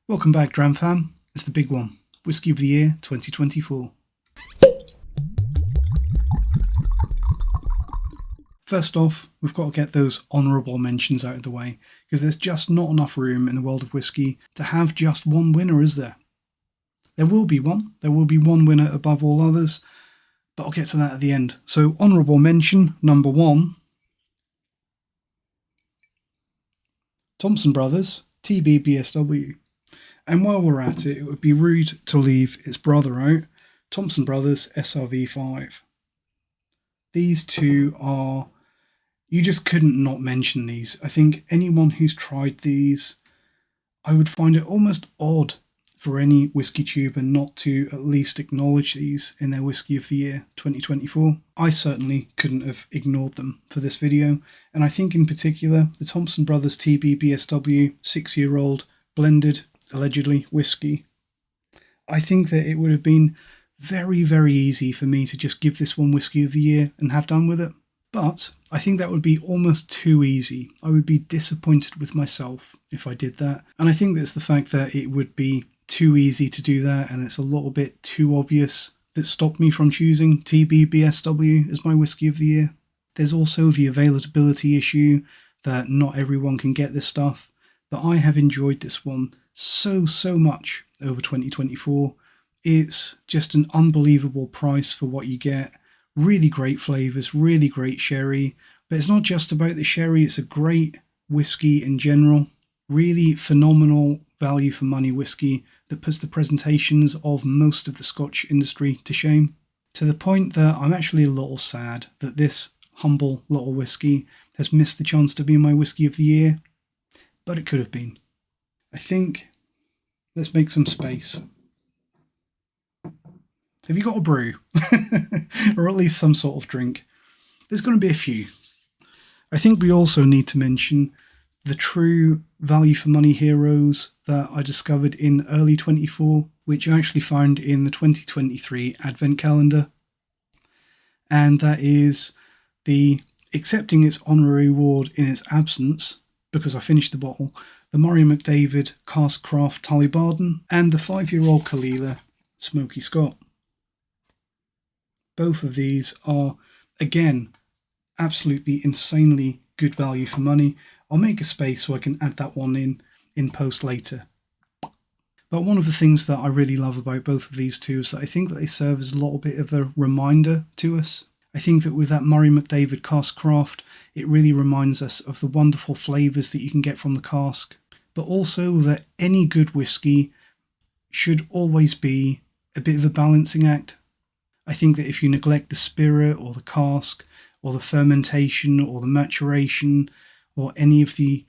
Welcome back, Dram fam. It's the big one, Whisky of the Year 2024. First off, we've got to get those honourable mentions out of the way, because there's just not enough room in the world of whisky to have just one winner, is there? There will be one. There will be one winner above all others, but I'll get to that at the end. So, honourable mention number 1, Thompson Brothers TBBSW. And while we're at it, it would be rude to leave its brother out, Thompson Brothers SRV5. These two are, you just couldn't not mention these. I think anyone who's tried these, I would find it almost odd for any whisky tuber not to at least acknowledge these in their Whisky of the Year 2024. I certainly couldn't have ignored them for this video, and I think in particular the Thompson Brothers TBBSW 6-year-old blended, allegedly, whisky. I think that it would have been very, very easy for me to just give this one Whisky of the Year and have done with it. But I think that would be almost too easy. I would be disappointed with myself if I did that. And I think that's the fact that it would be too easy to do that, and it's a little bit too obvious, that stopped me from choosing TBBSW as my Whisky of the Year. There's also the availability issue that not everyone can get this stuff, but I have enjoyed this one so much over 2024. It's just an unbelievable price for what you get. Really great flavours, really great sherry, but it's not just about the sherry, it's a great whisky in general. Really phenomenal value for money whisky that puts the presentations of most of the Scotch industry to shame, to the point that I'm actually a little sad that this humble little whisky has missed the chance to be my Whisky of the Year, but it could have been. I think, let's make some space. Have you got a brew? Or at least some sort of drink? There's going to be a few. I think we also need to mention the true value for money heroes that I discovered in early 24, which I actually found in the 2023 Advent calendar. And that is the accepting its honorary award in its absence, because I finished the bottle, the Murray McDavid Cask Craft Tullybarden and the 5-year-old Kalila Smoky Scott. Both of these are, again, absolutely insanely good value for money. I'll make a space so I can add that one in post later. But one of the things that I really love about both of these two is that I think that they serve as a little bit of a reminder to us. I think that with that Murray McDavid Cask Craft, it really reminds us of the wonderful flavours that you can get from the cask, but also that any good whisky should always be a bit of a balancing act. I think that if you neglect the spirit or the cask or the fermentation or the maturation or any of the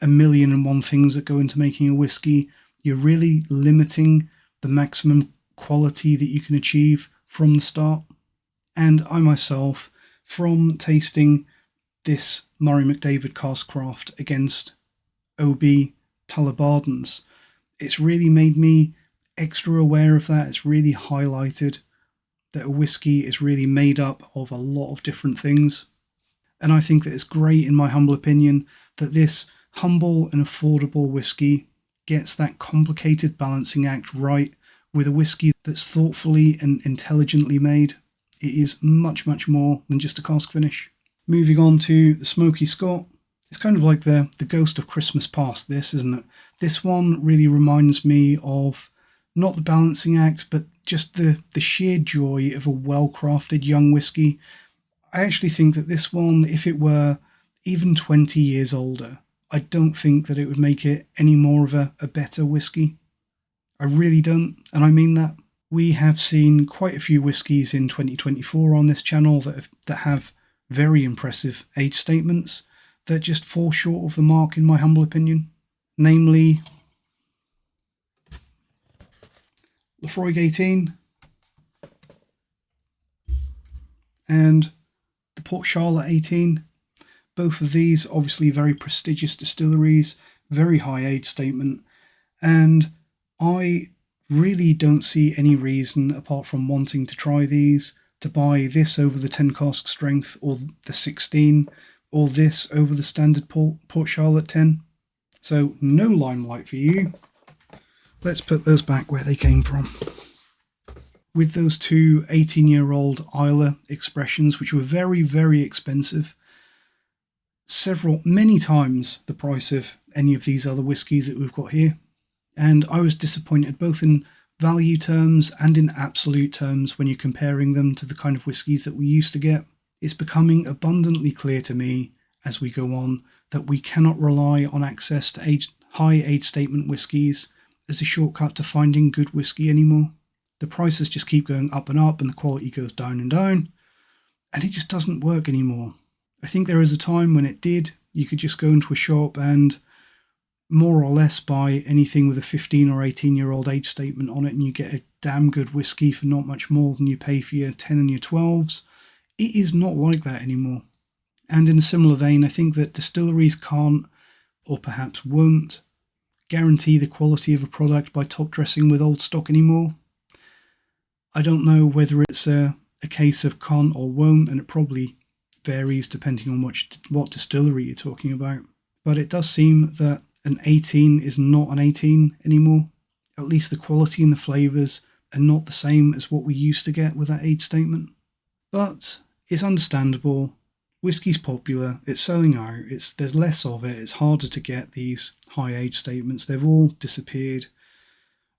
1,000,001 things that go into making a whisky, you're really limiting the maximum quality that you can achieve from the start. And I myself, from tasting this Murray McDavid Cask Craft against OB Tullibardens, it's really made me extra aware of that. It's really highlighted that a whisky is really made up of a lot of different things. And I think that it's great, in my humble opinion, that this humble and affordable whisky gets that complicated balancing act right with a whisky that's thoughtfully and intelligently made. It is much more than just a cask finish. Moving on to the Smoky Scott. It's kind of like the ghost of Christmas past, this, isn't it? This one really reminds me of not the balancing act, but just the sheer joy of a well-crafted young whisky. I actually think that this one, if it were even 20 years older, I don't think that it would make it any more of a better whisky. I really don't, and I mean that. We have seen quite a few whiskies in 2024 on this channel that have very impressive age statements that just fall short of the mark, in my humble opinion. Namely, Lafroig 18 and the Port Charlotte 18. Both of these obviously very prestigious distilleries, very high age statement, and I really don't see any reason, apart from wanting to try these, to buy this over the 10 cask strength or the 16, or this over the standard Port Charlotte 10. So no limelight for you. let's put those back where they came from. With those two 18-year-old Islay expressions, which were very, very expensive, many times the price of any of these other whiskies that we've got here. And I was disappointed both in value terms and in absolute terms when you're comparing them to the kind of whiskies that we used to get. It's becoming abundantly clear to me as we go on that we cannot rely on access to high age statement whiskies as a shortcut to finding good whiskey anymore. The prices just keep going up and up and the quality goes down and down, and it just doesn't work anymore. I think there is a time when it did. You could just go into a shop and more or less buy anything with a 15 or 18-year-old age statement on it, and you get a damn good whiskey for not much more than you pay for your 10 and your 12s. It is not like that anymore. And in a similar vein, I think that distilleries can't, or perhaps won't, guarantee the quality of a product by top dressing with old stock anymore. I don't know whether it's a case of can't or won't, and it probably varies depending on what distillery you're talking about. But it does seem that an 18 is not an 18 anymore. At least the quality and the flavours are not the same as what we used to get with that age statement. But it's understandable. Whiskey's popular, it's selling out, there's less of it, it's harder to get these high age statements. They've all disappeared,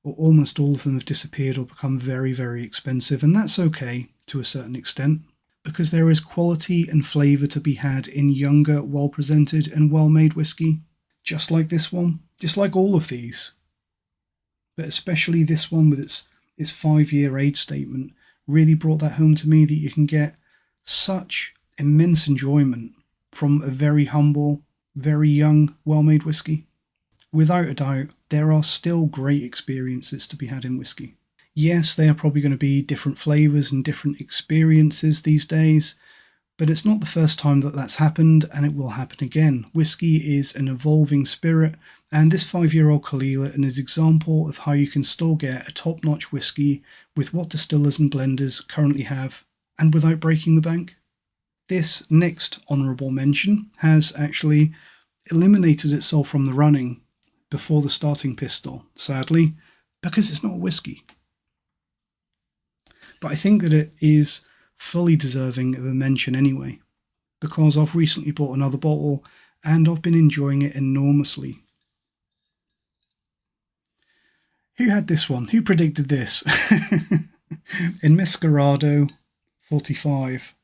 or almost all of them have disappeared or become very, very expensive, and that's okay to a certain extent, because there is quality and flavour to be had in younger, well-presented and well-made whiskey, just like this one, just like all of these. But especially this one with its 5-year age statement really brought that home to me, that you can get such immense enjoyment from a very humble, very young, well-made whiskey. Without a doubt, there are still great experiences to be had in whiskey. Yes, they are probably going to be different flavours and different experiences these days, but it's not the first time that that's happened, and it will happen again. Whiskey is an evolving spirit, and this 5-year-old Caol Ila is an example of how you can still get a top-notch whiskey with what distillers and blenders currently have, and without breaking the bank. This next honourable mention has actually eliminated itself from the running before the starting pistol, sadly, because it's not a whiskey. But I think that it is fully deserving of a mention anyway, because I've recently bought another bottle and I've been enjoying it enormously. Who had this one? Who predicted this? In Mescarado 45.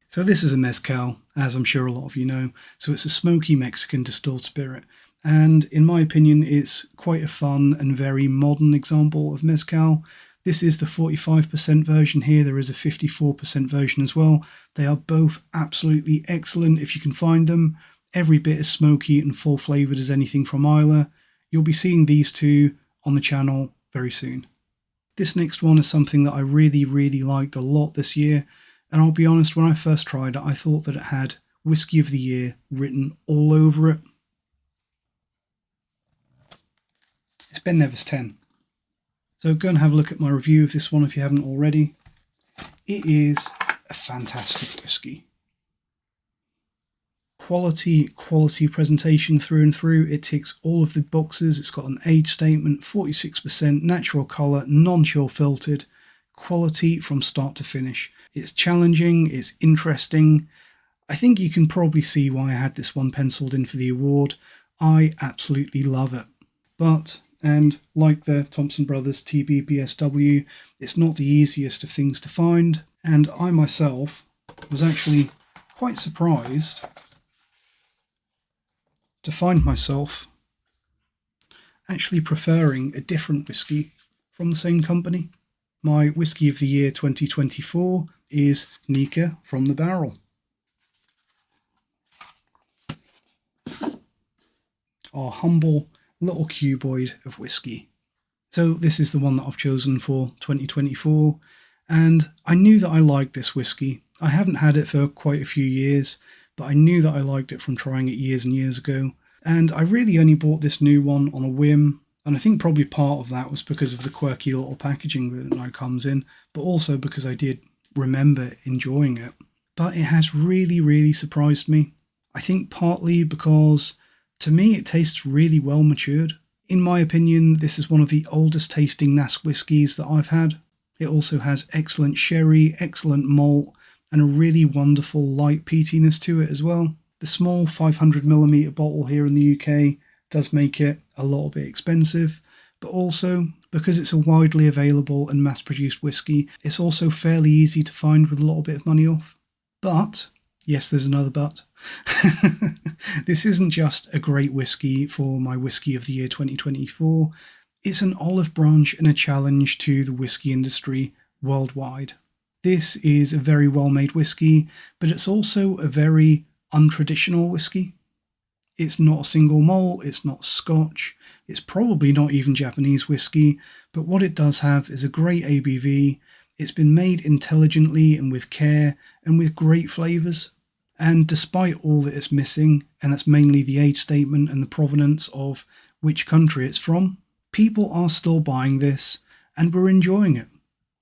So this is a mezcal, as I'm sure a lot of you know. So it's a smoky Mexican distilled spirit. And in my opinion, it's quite a fun and very modern example of mezcal. This is the 45% version here. There is a 54% version as well. They are both absolutely excellent if you can find them. Every bit as smoky and full flavoured as anything from Islay. You'll be seeing these two on the channel very soon. This next one is something that I really, really liked a lot this year. And I'll be honest, when I first tried it, I thought that it had Whiskey of the Year written all over it. It's Ben Nevis 10. So go and have a look at my review of this one if you haven't already. It is a fantastic whiskey. Quality presentation through and through. It ticks all of the boxes. It's got an age statement, 46%, natural colour, non-chill filtered. Quality from start to finish. It's challenging, it's interesting. I think you can probably see why I had this one penciled in for the award. I absolutely love it. But, and like the Thompson Brothers TBBSW, it's not the easiest of things to find. And I myself was actually quite surprised to find myself actually preferring a different whiskey from the same company. My Whiskey of the Year 2024 is Nika from the Barrel. Our humble little cuboid of whiskey. So this is the one that I've chosen for 2024, and I knew that I liked this whiskey. I haven't had it for quite a few years, but I knew that I liked it from trying it years and years ago, and I really only bought this new one on a whim. And I think probably part of that was because of the quirky little packaging that it now comes in, but also because I did remember enjoying it. But it has really, really surprised me. I think partly because To me, it tastes really well matured. In my opinion, this is one of the oldest tasting NAS whiskies that I've had. It also has excellent sherry, excellent malt, and a really wonderful light peatiness to it as well. The small 500ml bottle here in the UK does make it a little bit expensive, but also because it's a widely available and mass-produced whiskey, it's also fairly easy to find with a little bit of money off. But, yes, there's another but, this isn't just a great whiskey for my Whiskey of the Year 2024, it's an olive branch and a challenge to the whiskey industry worldwide. This is a very well-made whiskey, but it's also a very untraditional whiskey. It's not a single malt, it's not Scotch, it's probably not even Japanese whiskey, but what it does have is a great ABV. It's been made intelligently and with care and with great flavours. And despite all that it's missing, and that's mainly the age statement and the provenance of which country it's from, people are still buying this and we're enjoying it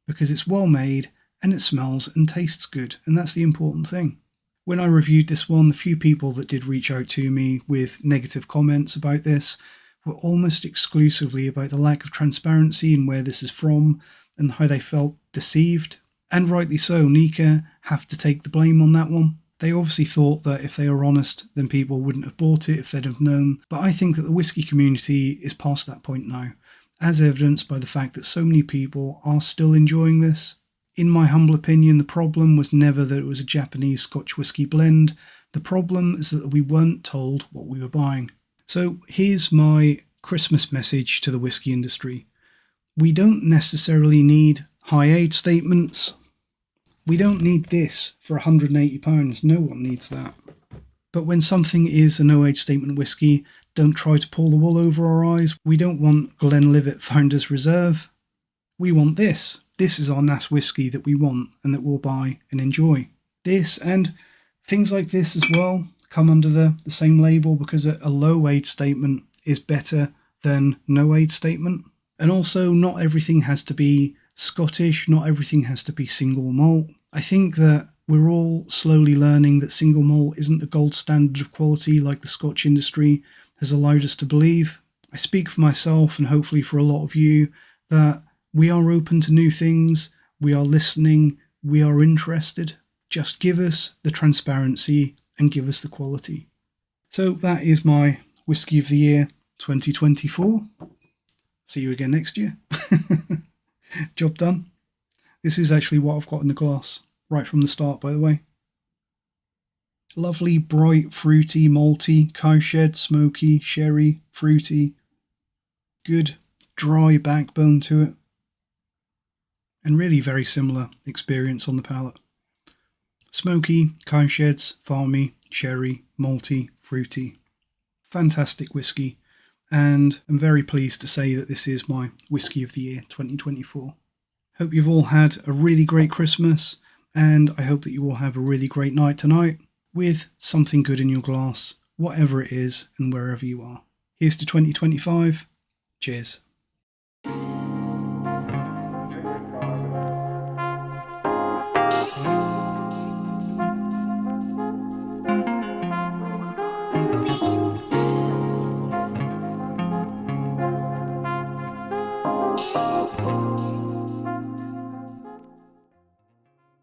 because it's well made and it smells and tastes good, and that's the important thing. When I reviewed this one, the few people that did reach out to me with negative comments about this were almost exclusively about the lack of transparency and where this is from and how they felt deceived. And rightly so, Nika have to take the blame on that one. They obviously thought that if they were honest, then people wouldn't have bought it if they'd have known. But I think that the whiskey community is past that point now, as evidenced by the fact that so many people are still enjoying this. In my humble opinion, the problem was never that it was a Japanese Scotch whiskey blend. The problem is that we weren't told what we were buying. So here's my Christmas message to the whiskey industry. We don't necessarily need high age statements. We don't need this for £180. No one needs that. But when something is a no age statement whiskey, don't try to pull the wool over our eyes. We don't want Glenlivet Founders Reserve. We want this. This is our NAS whiskey that we want and that we'll buy and enjoy. This and things like this as well come under the same label because a low age statement is better than no age statement. And also, not everything has to be Scottish, not everything has to be single malt. I think that we're all slowly learning that single malt isn't the gold standard of quality like the Scotch industry has allowed us to believe. I speak for myself and hopefully for a lot of you that we are open to new things, we are listening, we are interested. Just give us the transparency and give us the quality. So that is my Whiskey of the Year 2024. See you again next year. Job done. This is actually what I've got in the glass right from the start, by the way. Lovely, bright, fruity, malty, cowshed, smoky, sherry, fruity. Good, dry backbone to it. And really very similar experience on the palate. Smoky, cowsheds, farmy, sherry, malty, fruity. Fantastic whiskey. And I'm very pleased to say that this is my Whiskey of the Year 2024. Hope you've all had a really great Christmas, and I hope that you all have a really great night tonight with something good in your glass, whatever it is and wherever you are. Here's to 2025. Cheers.